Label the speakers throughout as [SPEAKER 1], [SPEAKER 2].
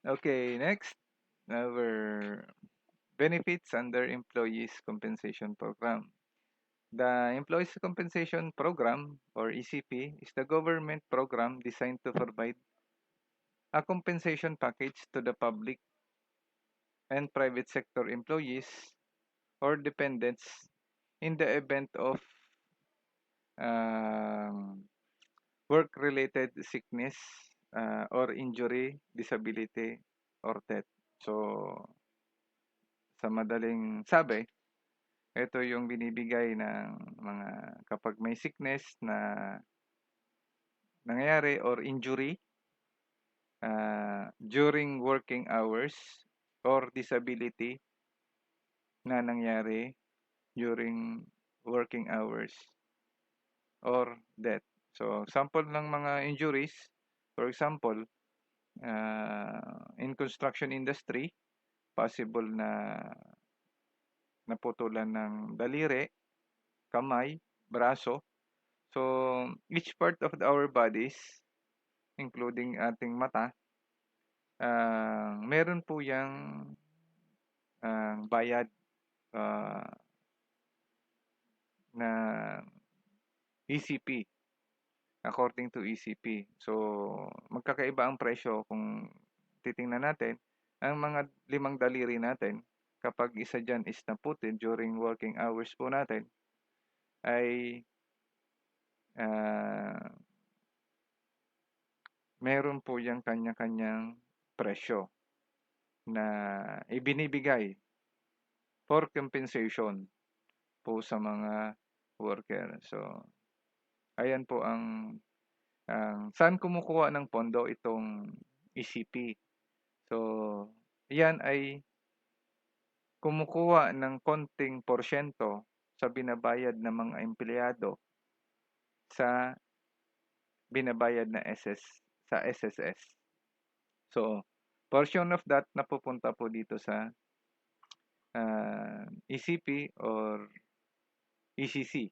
[SPEAKER 1] Okay, next, our benefits under Employees Compensation Program. The Employees Compensation Program, or ECP, is the government program designed to provide a compensation package to the public and private sector employees or dependents in the event of um, work-related sickness or injury, disability, or death. So, sa madaling sabi, ito yung binibigay ng mga kapag may sickness na nangyayari or injury during working hours or disability na nangyari during working hours or death. So, sample ng mga injuries, for example, in construction industry, possible na naputulan ng daliri, kamay, braso. So, each part of our bodies, including ating mata, meron po yang bayad uh, na ECP, according to ECP. So, magkakaiba ang presyo kung titingnan natin. Ang mga limang daliri natin, kapag isa dyan is naputin during working hours po natin, ay meron po yung kanya-kanyang presyo na ibinibigay for compensation po sa mga worker. So, ayan po ang saan kumukuha ng pondo itong ECP. So, yan ay kumukuha ng konting porsyento sa binabayad ng mga empleyado sa binabayad na sa SSS. So, portion of that napupunta po dito sa ECP or ECC.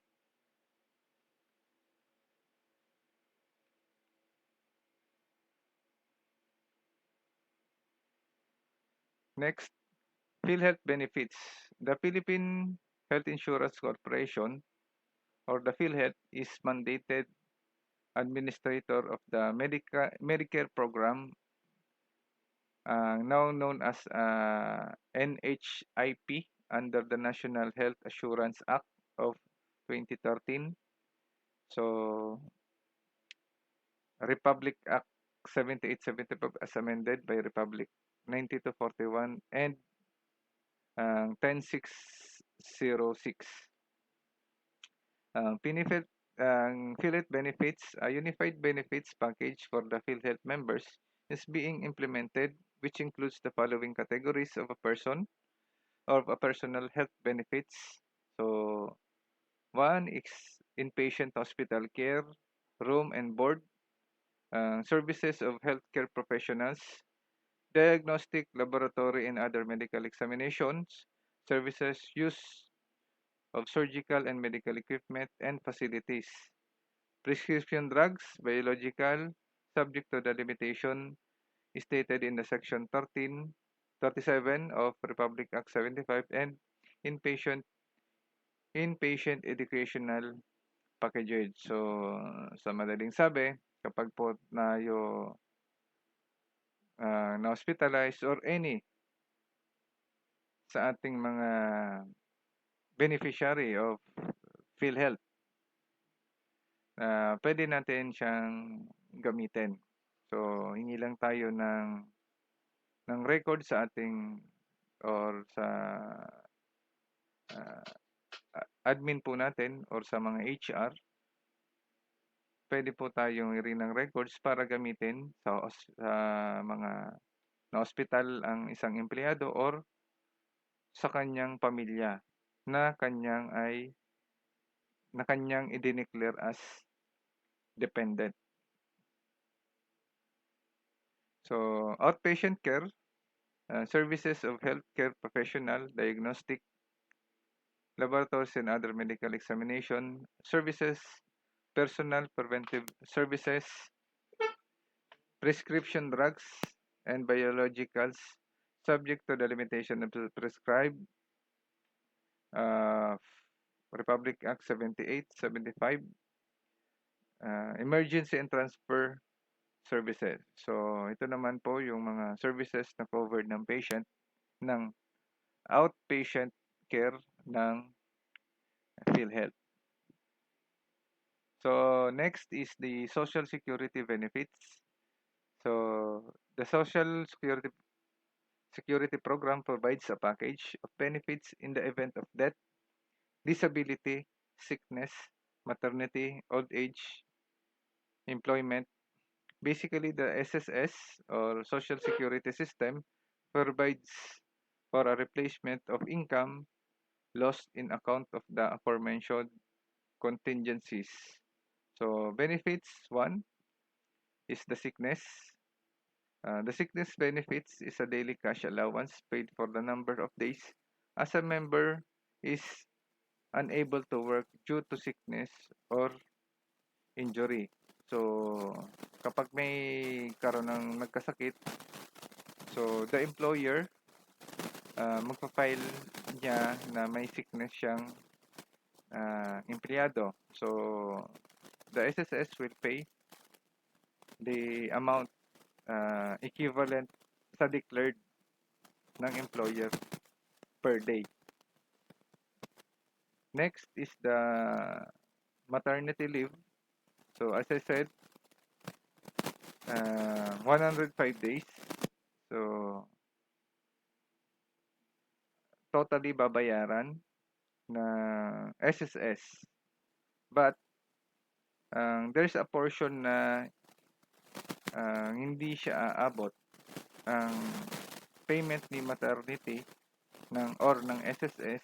[SPEAKER 1] Next, PhilHealth benefits. The Philippine Health Insurance Corporation, or the PhilHealth, is mandated administrator of the Medicare program, now known as NHIP, under the National Health Assurance Act of 2013. So, Republic Act 7875 as amended by Republic 9241 and 10606. PhilHealth benefits, a unified benefits package for the PhilHealth members is being implemented, which includes the following categories of a person or of a personal health benefits. So, one is inpatient hospital care, room and board, services of healthcare professionals, diagnostic, laboratory, and other medical examinations, services, use of surgical and medical equipment and facilities, prescription drugs, biological, subject to the limitation stated in the Section 37 of Republic Act 75, and inpatient educational package. So, sa madaling sabi, kapag po tayo na-hospitalize or any sa ating mga beneficiary of PhilHealth, pwede natin siyang gamitin. So, hingi lang tayo ng record sa ating or sa admin po natin or sa mga HR. Pwede po tayong i-rin ng records para gamitin sa mga na-hospital ang isang empleyado or sa kanyang pamilya na kanyang i-declare as dependent. So, outpatient care, services of healthcare professional, diagnostic, laboratories and other medical examination, services, personal preventive services, prescription drugs, and biologicals subject to the limitation of the prescribed uh, Republic Act 78, 75, emergency and transfer services. So, ito naman po yung mga services na covered ng patient ng outpatient care ng PhilHealth. So, next is the Social Security benefits. So, the Social Security program provides a package of benefits in the event of death, disability, sickness, maternity, old age, employment. Basically, the SSS or Social Security system provides for a replacement of income lost in account of the aforementioned contingencies. So, benefits one is the sickness. The sickness benefits is a daily cash allowance paid for the number of days as a member is unable to work due to sickness or injury. So, kapag may karoon ng nagkasakit, so the employer magpa-file niya na may sickness siyang empleyado. So, the SSS will pay the amount equivalent sa declared ng employer per day. Next is the maternity leave. So, as I said, 105 days. So, totally babayaran na SSS. But, there's a portion na hindi siya aabot. Ang payment ni maternity ng SSS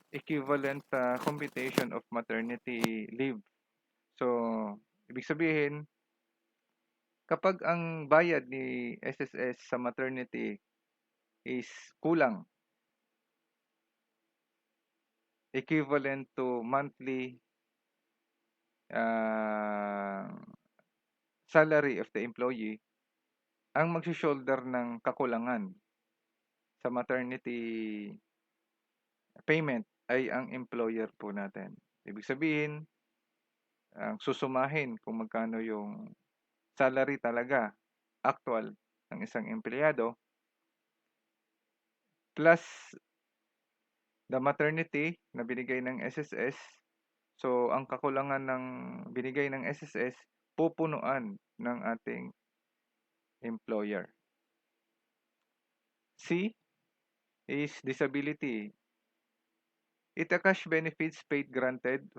[SPEAKER 1] equivalent sa computation of maternity leave. So, ibig sabihin, kapag ang bayad ni SSS sa maternity is kulang, equivalent to monthly salary of the employee, ang magsi-shoulder ng kakulangan sa maternity payment ay ang employer po natin. Ibig sabihin, ang susumahin kung magkano yung salary talaga actual ng isang empleyado plus the maternity na binigay ng SSS. So, ang kakulangan ng binigay ng SSS pupunuan ng ating employer. C is disability. It a cash benefits paid granted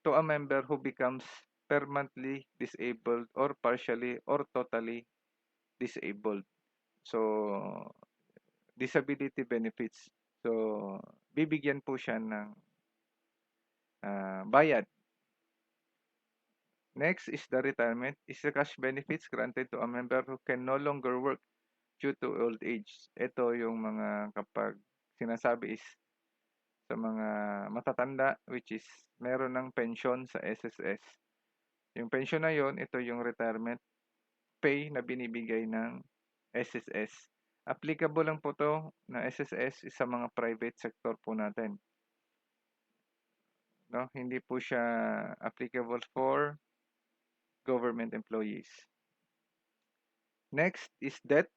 [SPEAKER 1] to a member who becomes permanently disabled or partially or totally disabled. So, disability benefits. So, bibigyan po siya ng bayad. Next is the retirement. Is the cash benefits granted to a member who can no longer work due to old age. Ito yung mga kapag sinasabi is sa mga matatanda which is meron ng pension sa SSS. Yung pension na yon, ito yung retirement pay na binibigay ng SSS. Applicable lang po to na SSS sa mga private sector po natin. No? Hindi po siya applicable for government employees. Next is death.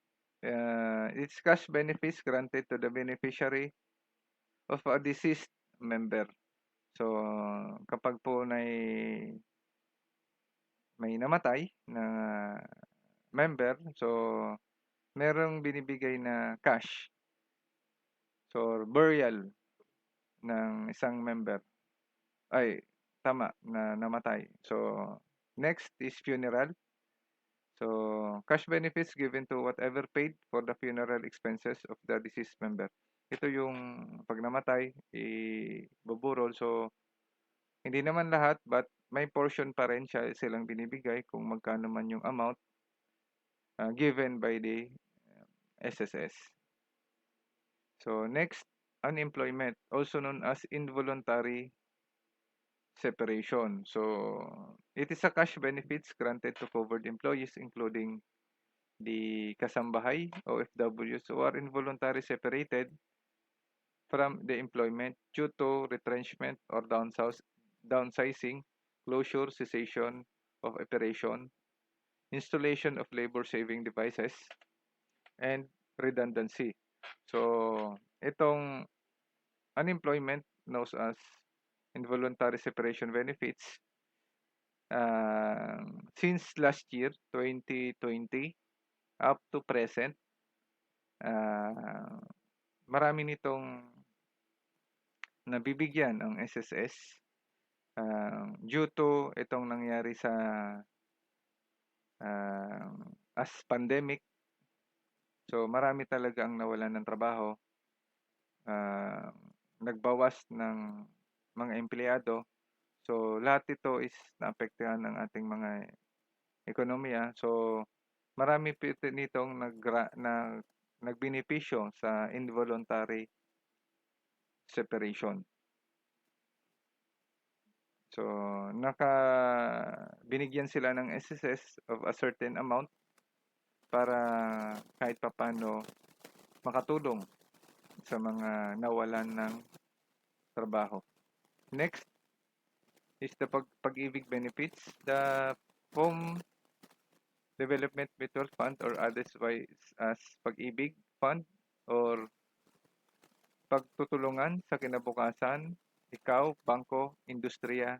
[SPEAKER 1] It's cash benefits granted to the beneficiary of a deceased member. So, kapag po may namatay na member, so merong binibigay na cash. So, burial ng isang member. Ay, tama, na namatay. So, next is funeral. So, cash benefits given to whatever paid for the funeral expenses of the deceased member. Ito yung pag namatay, ibuburol. So, hindi naman lahat, but may portion pa rin silang binibigay kung magkano man yung amount given by the SSS. So, next, unemployment, also known as involuntary separation. So, it is a cash benefits granted to covered employees including the kasambahay, OFWs who are involuntarily separated from the employment due to retrenchment or downsizing, closure, cessation of operation, installation of labor-saving devices, and redundancy. So, itong unemployment knows as involuntary separation benefits, since last year, 2020, up to present, ah, marami nitong nabibigyan ang SSS, due to itong nangyari sa as pandemic. So, marami talaga ang nawalan ng trabaho, ah, nagbawas ng mga empleyado. So, lahat ito is naapektuhan ng ating mga ekonomiya. So, marami nitong nagbenepisyo sa involuntary separation. So, binigyan sila ng SSS of a certain amount para kahit papaano makatulong sa mga nawalan ng trabaho. Next is the pag-ibig benefits. The Home Development Mutual Fund or otherwise as Pag-ibig Fund or pagtutulungan sa kinabukasan, ikaw, bangko, industriya,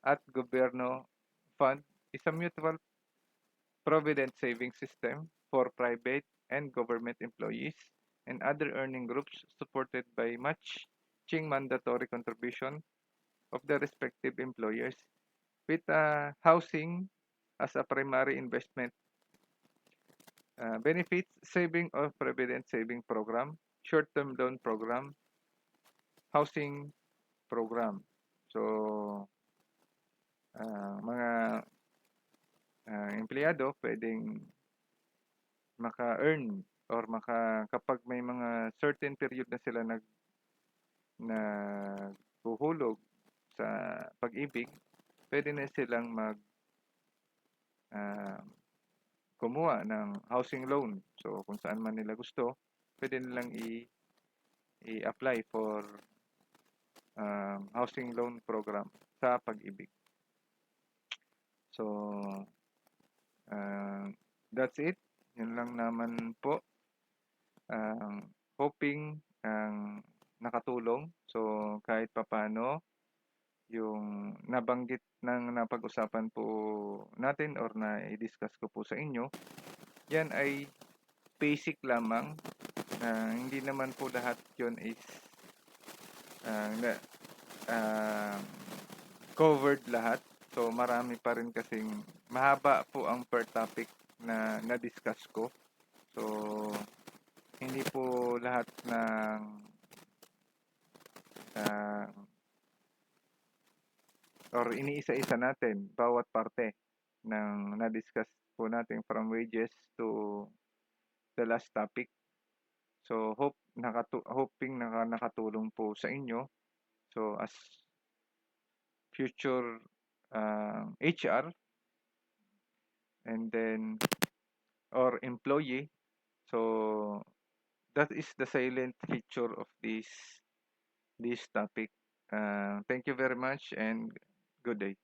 [SPEAKER 1] at gobyerno fund is a mutual provident saving system for private and government employees and other earning groups supported by matching mandatory contribution of the respective employers with housing as a primary investment. Benefits saving of provident saving program, short-term loan program, housing program. So, mga empleyado pwedeng maka-earn or kapag may mga certain period na sila naghuhulog sa pag-ibig, pwede na silang kumuha ng housing loan. So, kung saan man nila gusto, pwede nilang i-apply for housing loan program sa pag-ibig. So, that's it. Yun lang naman po. Hoping nakatulong. So, kahit papano, yung nabanggit ng napag-usapan po natin or na-discuss ko po sa inyo, yan ay basic lamang. Hindi naman po lahat yun is covered lahat. So, marami pa rin kasing mahaba po ang per topic na na-discuss ko. So, hindi po lahat ng or iniisa-isa natin bawat parte ng na-discuss po natin from wages to the last topic. So, hoping nakatulong po sa inyo. So, as future HR and then or employee, so that is the silent feature of this topic. Thank you very much and good day.